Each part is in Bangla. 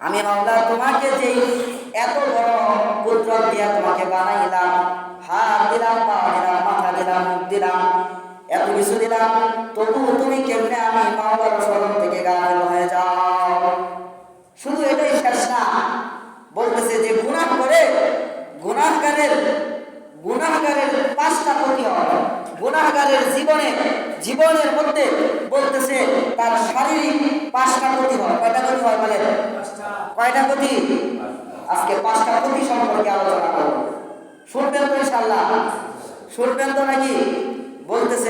আমি মাওলা তোমাকে যেই এত বড় কুদরত দিয়া তোমাকে বানাইলাম, হাত দিলাম, পা দিলাম, মাথা দিলাম, মুখ দিলাম, এত কিছু দিলাম, তবু তুমি কেমনে আমি মাওলার স্মরণ থেকে গাফেল হয়ে যাও? শুধু এটাই শেষ না, বলতেছে যে গুনাহ করে গুনাহগারের 5টা ক্ষতি হয়। গুনাহগারের জীবনের মধ্যে বলতেছে তার শারীরিক 5টা ক্ষতি হয়। কয়টা ক্ষতি হয় বলেন? কয়টা ক্ষতি? আজকে 5টা ক্ষতি সম্পর্কে আলোচনা করব। শুনবেন তো ইনশাআল্লাহ? শুনবেন তো নাকি? বলতেছে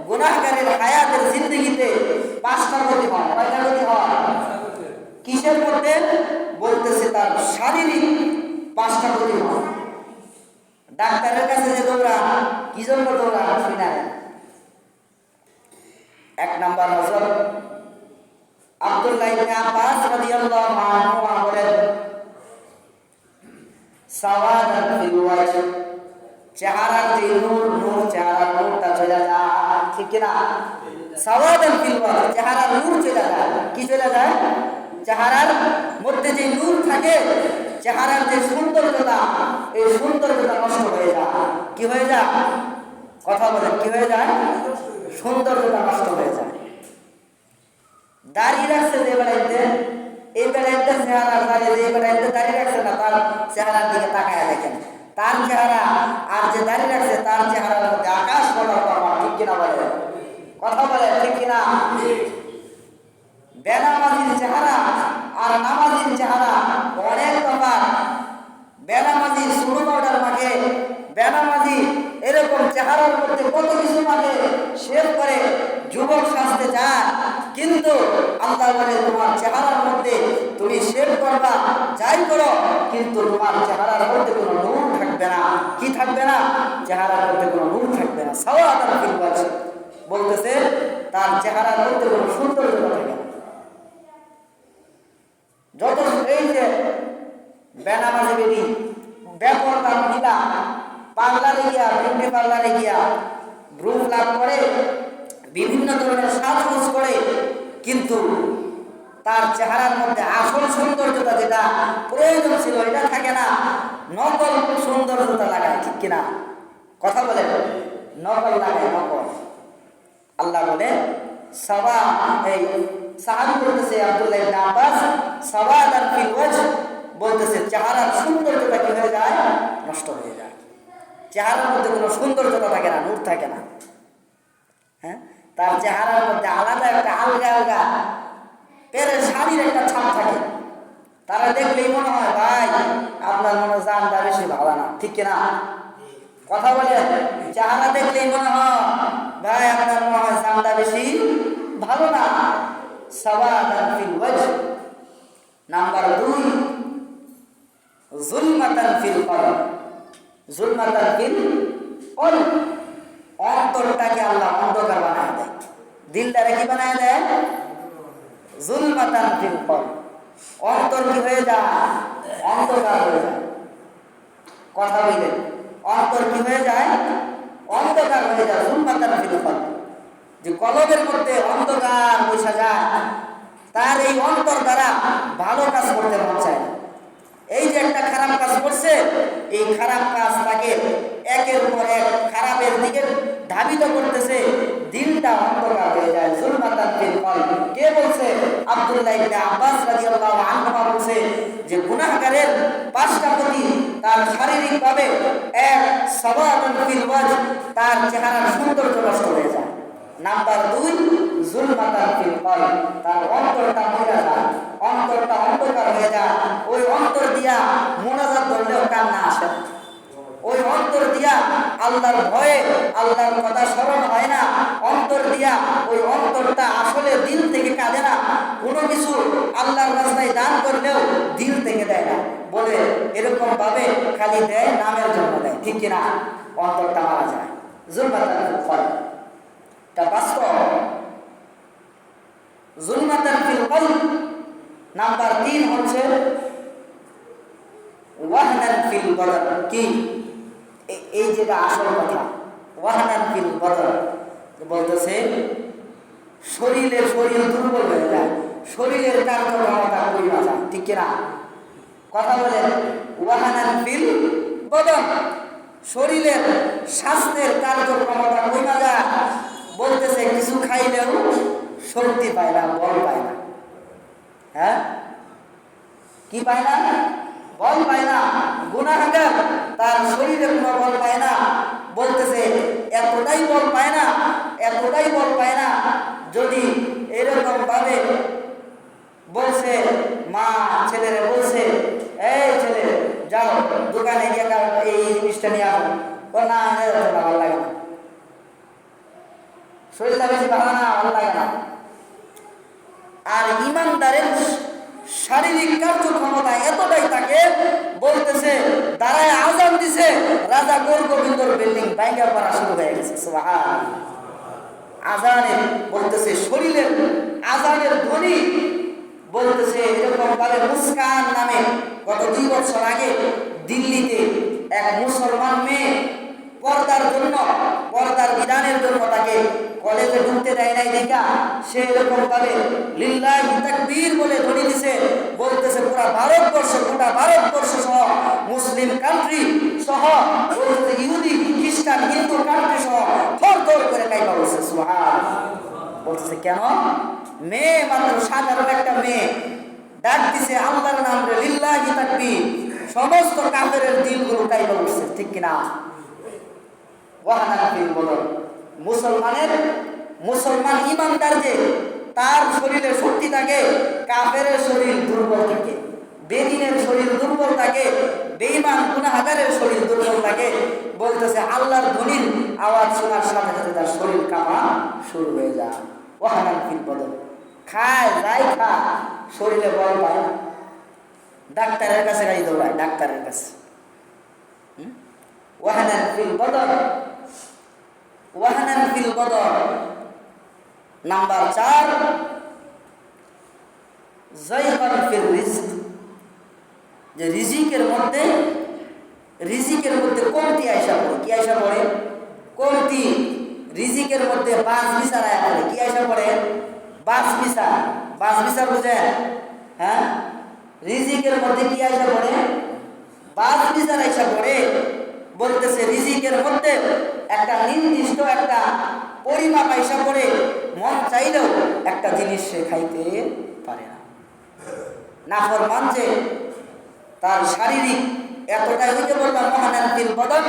গুনাহগারের হায়াতের জিন্দেগিতে 5টা ক্ষতি হয়। কয়টা ক্ষতি হয়? কিসের মধ্যে? বলতেছে তার শারীরিক 5টা ক্ষতি হয়। ডাক্তারের কাছে যে দৌড়া, কি জন্য দৌড়া শুনে? 1 নাম্বার হযরত আব্দুল্লাহ ইবনে আব্বাস রাদিয়াল্লাহু আনহু বলেন, সাওয়াদান ফিল ওয়াজহ, চেহারার যে নূর চেহারার নূরটা চলে যায়, ঠিক কি না? সাওয়াদান ফিল ওয়াজহ, চেহারার নূর চলে যায়। কি চলে যায়? চেহারার মধ্যে যে নূর থাকে, চেহারার যে সৌন্দর্যতা, এই সৌন্দর্যতা নষ্ট হয়ে যায়। কি হয়ে যায়? কথা বলেন, কি হয়ে যায়? সৌন্দর্যতা নষ্ট হয়ে যায়। দাড়ি রাখছে যে বেলাইতে, এই বেলাইতে চেহারার দাড়ি, যে বেলাইতে দাড়ি রাখছে না, তার চেহারার দিকে তাকায় দেখেন, তার চেহারা আর যে দাড়ি রাখছে তার চেহারার মধ্যে আকাশ পড়ার পাওয়া, ঠিক কিনা বলেন? কথা বলেন, ঠিক কিনা? বেনামাজির চেহারা আর নামাজির চেহারা অনেক তফাৎ। বেনামাজি সুনো পাউডার মাখে, বেনামাজি এরকম চেহারার মধ্যে কত কিছু মাখে, শেভ করে যুবক সাজতে যায়, কিন্তু আল্লাহ বলে তোমার চেহারার মধ্যে তুমি শেভ করবা, যাই করো, কিন্তু তোমার চেহারার মধ্যে কোনো নূর থাকবে না। কি থাকবে না? চেহারার মধ্যে কোনো নূর থাকবে না। সাওয়াদান ফিল ওয়াজহ, বলতেছে তার চেহারার মধ্যে কোনো সৌন্দর্যতা থাকবে না। যত এই যে বেনামাজি বেরি, বেপরদা মহিলা পার্লারে গিয়া, বিউটি পার্লারে গিয়া ব্রু প্লাক করে, বিভিন্ন ধরনের সাজগোজ করে, কিন্তু তার চেহারার মধ্যে আসল সৌন্দর্যতা যেটা প্রয়োজন ছিল এটা থাকে না, নকল সৌন্দর্যতা লাগায়, ঠিক কিনা? কথা বলেন, নকল লাগায়, নকল। আল্লাহ বলে সাহাবী বলতেছে আব্দুল্লাহ ইবনে আব্বাস, সাওয়াদান ফিল ওয়াজহ, বলতেছে চেহারার সৌন্দর্যতা কি হয়ে যায়? নষ্ট হয়ে যায়। চেহারার মধ্যে কোনো সৌন্দর্যতা থাকে না, নূর থাকে না। হ্যাঁ, তার চেহারার মধ্যে আলাদা একটা আলগা পেরেশানির একটা ছাপ থাকে। তারা দেখলেই মনে হয় ভাই আপনার মনে জানটা বেশি ভালো না, ঠিক কিনা? কথা বলে, চেহারা দেখলেই মনে হয় ভাই আপনার মনে হয় জানটা বেশি ভালো না। সাওয়াদান ফিল ওয়াজহ। নাম্বার 2, যুলমাতান ফিল কলব। যুলমাতান ফিল কলব, অন্তরটাকে আল্লাহ অন্ধকার বানায় দেয়, দিলটারে কি বানায় দেয়? যুলমাতান ফিল কলব, অন্তর কি হয়ে যায়? অন্ধকার হয়ে যায়। কথা বলেন, অন্তর কি হয়ে যায়? অন্ধকার হয়ে যায়। যুলমাতান ফিল কলব, যে কলবের মধ্যে অন্ধকার বসে যায়, তার এই অন্তর দ্বারা ভালো কাজ করতে মন চায় না। এই যে একটা খারাপ কাজ করছে, এই খারাপ কাজ তাকে একের পর এক খারাপের দিকে ধাবিত করতেছে, দিলটা অন্ধকার হয়ে যায়। যুলমাতান ফিল কলব, কে বলছে? আব্দুল্লাহ ইবনে আব্বাস রাদিয়াল্লাহু আনহু বলছে যে গুনাহগারের 5টা ক্ষতি, তার শারীরিকভাবে 1, সাওয়াদান ফিল ওয়াজহ, তার চেহারার সৌন্দর্য নষ্ট হয়ে যায়। নাম্বার 2, যুলমাতান ফিল কলব, তার অন্তরটা মরে যায়, অন্তরটা অন্ধকার হয়ে যায়। ওই অন্তর দিয়া মুনাজাত করলেও কান্না আসে না, ওই অন্তর দিয়া আল্লাহর ভয়ে আল্লাহর কথা স্মরণ হয় না, অন্তর দিয়া ওই অন্তরটা আসলে দিল থেকে কাঁদে না। কোনো কিছু আল্লাহর রাস্তায় দান করলেও দিল থেকে দেয় না, বলে এরকম ভাবে খালি দেয়, নামের জন্য দেয়, ঠিক কিনা? অন্তরটা মারা যায়। যুলমাতান ফিল কলব, এটা বাস্তব। যুলমাতান ফিল কলব। নাম্বার 3 হচ্ছে ওয়াহনান ফিল বদন। কি? এই যেটা আসল কথা, ওয়াহনান ফিল বদন বলতেছে শরীর দুর্বল হয়ে যায়, শরীরের কার্যক্ষমতা কইমা যায়, ঠিক কিনা? কথা বলেন। ওয়াহানান ফিল বদন, শরীরের স্বাস্থ্যের কার্যক্ষমতা কইমা যায়। বলতেছে কিছু খাইলেও শক্তি পায় না, বল পায় না। হ্যাঁ, কি পায় না? বল পায় না। গুনাহগার তার শরীরে কোনো বল পায় না। বলতেছে এতটাই বল পায় না, এতটাই বল পায় না, যদি এরকম ভাবে বলছে, মা ছেলেরে বলছে, এই ছেলে যাও দোকানে গিয়ে এই জিনিসটা নিয়ে আসো, না ভালো লাগে না, শরীরটা বেশি ভালো না, ভালো লাগে না। আর ইমানদারের শারীরিক কার্যক্ষমতা এতটাই থাকে, বলতেছে দাঁড়ায় আজান দিছে, রাজা গোবিন্দর বিল্ডিং ভাঙা পড়া শুরু হয়ে গেছে। সুবহান। আজানের বলতেছে শরীরের আজানের ধ্বনি, বলতেছে এরকম ভাবে মুস্কান নামে গত 2 বছর আগে দিল্লিতে এক মুসলমান মেয়ে পর্দার জন্য, পর্দার বিধানের জন্য তাকে কলেজে ঢুকতে দেয় নাই দেখা, সে এরকম ভাবে লিল্লাহি তাকবীর বলে ধ্বনি দিছে। বলতেছে পুরা ভারতবর্ষ, গোটা ভারতবর্ষ সহ মুসলিম কান্ট্রি সহ, বলতেছে ইহুদি খ্রিস্টান হিন্দু কান্ট্রি সহ থর থর করে কাইবা বলছে। সুবহান। বলতেছে কেন? মেয়ে, মাত্র সাধারণ একটা মেয়ে ডাক দিছে আল্লাহর নাম রে, লিল্লাহি তাকবীর, সমস্ত কাফেরের দিলগুলো কাইবা বলছে, ঠিক কিনা? ওয়াহানান ফিল বদন, মুসলমান ইমানদার যে তার শরীরে শক্তি থাকে, কাফেরের শরীর দুর্বল থাকে, বেদিনের শরীর দুর্বল থাকে, বেঈমান গুনাহগারের শরীর দুর্বল থাকে। বলতেছে আল্লাহর ধ্বনির আওয়াজ শোনার সাথে সাথে তার শরীর কাঁপা শুরু হয়ে যায়। ওয়াহানান ফিল বদন, খায় যাই খা, শরীরে বল পায় না, ডাক্তারের কাছে গাড়ি দৌড়ায়, ডাক্তারের কাছে। ওয়াহানান ফিল বদন, ওয়াহানান ফিল বদন। নাম্বার 4, যায়কান ফিল রিজক, যে রিজিকের মধ্যে কমতি আয়সা পড়ে। কি আয়সা পড়ে? কমতি। রিজিকের মধ্যে বাস বিচার আয়া পড়ে। কি আয়সা পড়ে? বাস বিচার। বাস বিচার বুঝেন? হ্যাঁ, রিজিকের মধ্যে কি আয়সা পড়ে? বাস বিচার আয়সা পড়ে। বলতেছে রিজিকের মধ্যে একটা নির্দিষ্ট একটা পরিমাপ আয়সা পড়ে, মন চাইলেও একটা জিনিস সে খাইতে পারে না। নাফরমান যে তার শারীরিক এতটাই হইতে বললাম ওয়াহানান ফিল বদন,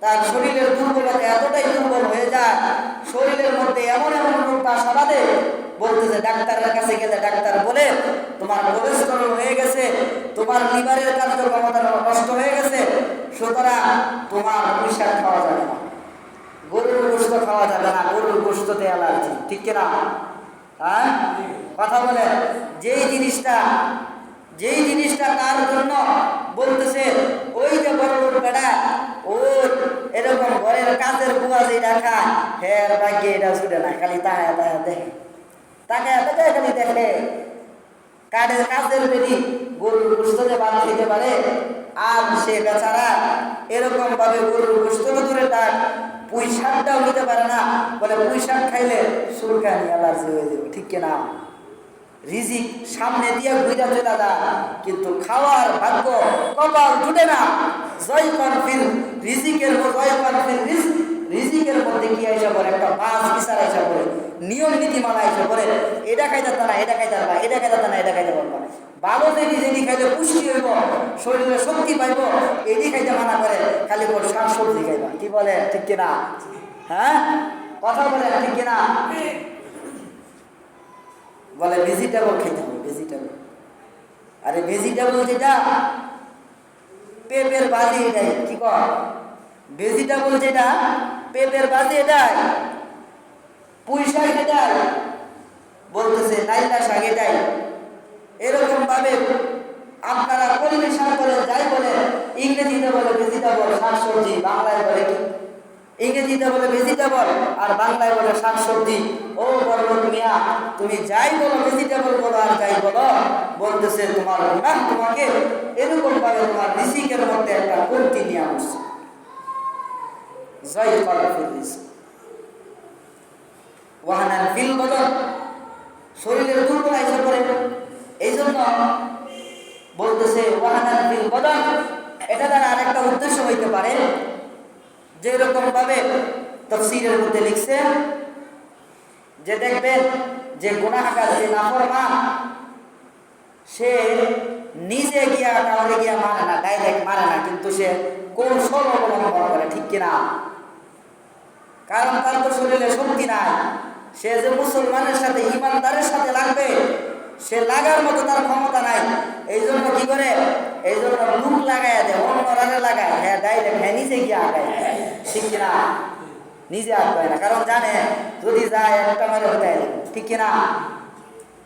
তার শরীরের দুর্বলতা এতটাই দুর্বল হয়ে যায়, শরীরের মধ্যে এমন এমন রোগ বাসা বাঁধে। বলতেছে ডাক্তারের কাছে গেলে ডাক্তার বলে তোমার কোলেস্টেরল হয়ে গেছে, তোমার লিভারের কার্যক্ষমতা নষ্ট হয়ে গেছে, সুতরাং তোমার পুঁইশাক খাওয়া যাবে না, গরুর গোশত খাওয়া যাবে না, গরুর গোশততে অ্যালার্জি, ঠিক কিনা? হ্যাঁ, কথা বলে। যেই জিনিসটা তার জন্য বলতেছে ওই যে বড় বড় বেড়া, ওর এরকম ঘরের কাজের বুয়া যেটা খায়, হের ভাগ্যে এটা ছুটে না, খালি তাহায় দেখে, খালি দেখে। কাজের বেরি গরুর গোশত যে বাদ খেতে পারে, আর সে বেচারা এরকম ভাবে গরুর গোশত দূরে তার পুঁই শাকটাও নিতে পারে না, বলে পুঁই শাক খাইলে সুরকানি অ্যালার্জি হয়ে যাবে, ঠিক কিনা? রিজিক সামনে দিয়ে ঘুরে চলে যায়, কিন্তু খাওয়ার ভাগ্য কপাল জুটে না। যায়কান ফিল রিজিকের রিজিকের মধ্যে কি আইসা পড়ে? একটা বাস বিচার আইসা পড়ে, নিয়ম নীতিমালা আইসা পড়ে। এটা খাইতে না, এটা খাইতে পারবা, এটা খাইতে না, এটা খাইতে পারবা। ভালো যেটি খাইলে পুষ্টি হইব, শরীরে শক্তি পাইব, এটি খাইতে মানা করে, খালি বল শাক সবজি খাইবা। কি বলে, ঠিক কিনা? হ্যাঁ, কথা বলে, ঠিক কিনা? বলে ভেজিটেবল খেতে হবে, ভেজিটেবল। আরে ভেজিটেবল যেটা পেঁপের ভাজি, এটাই কি কর? ভেজিটেবল যেটা পেঁপের ভাজি, এটাই পুঁই শাক, এটাই বলতেছে নাইলা শাক, এটাই। এরকম ভাবে আপনারা কলমি শাক বলে, যাই বলে, ইংরেজিতে বলে ভেজিটেবল, শাক সবজি, বাংলায় বলে কি? ইংরেজিতে বলে ভেজিটেবল আর বাংলায় বলে শাক সবজি। ও বড়লোক মিয়া, তুমি যাই বলো ভেজিটেবল বলো আর যাই বলো, বলতেছে তোমার গুনাহ তোমাকে এরকম ভাবে তোমার রিজিকের মধ্যে একটা কমতি নিয়ে আসছে। যায়কান ফিল রিজক ওয়াহানান ফিল বদন, শরীরের দুর্বল আইসা পড়ে। এই জন্য বলতেছে ওয়াহানান ফিল বদন, এটা দ্বারা আরেকটা উদ্দেশ্য হইতে পারে, যে এরকম ভাবে তাফসীরের মধ্যে লিখছে যে দেখবেন যে গুনাহগার, যে নাফরমান, সে নিজে গিয়া কাউরে গিয়া মারে না, ডাইরেক্ট মারে না, কিন্তু সে কৌশল অবলম্বন করে, ঠিক কিনা? কারণ তার তো শরীরে শক্তি নাই, সে যে মুসলমানের সাথে ইমানদারের সাথে লাগবে, সে লাগার মতো তার ক্ষমতা নাই। এই জন্য কি করে, এই জন্য লুক লাগায় দেয়, অন্য রানে লাগায়, হ্যাঁ ডাইরেক্ট, হ্যাঁ নিজে গিয়ে আগায়, ঠিক কিনা? নিজে আগায় না, কারণ জানে যদি যায় একটা মারে হতে, ঠিক কিনা?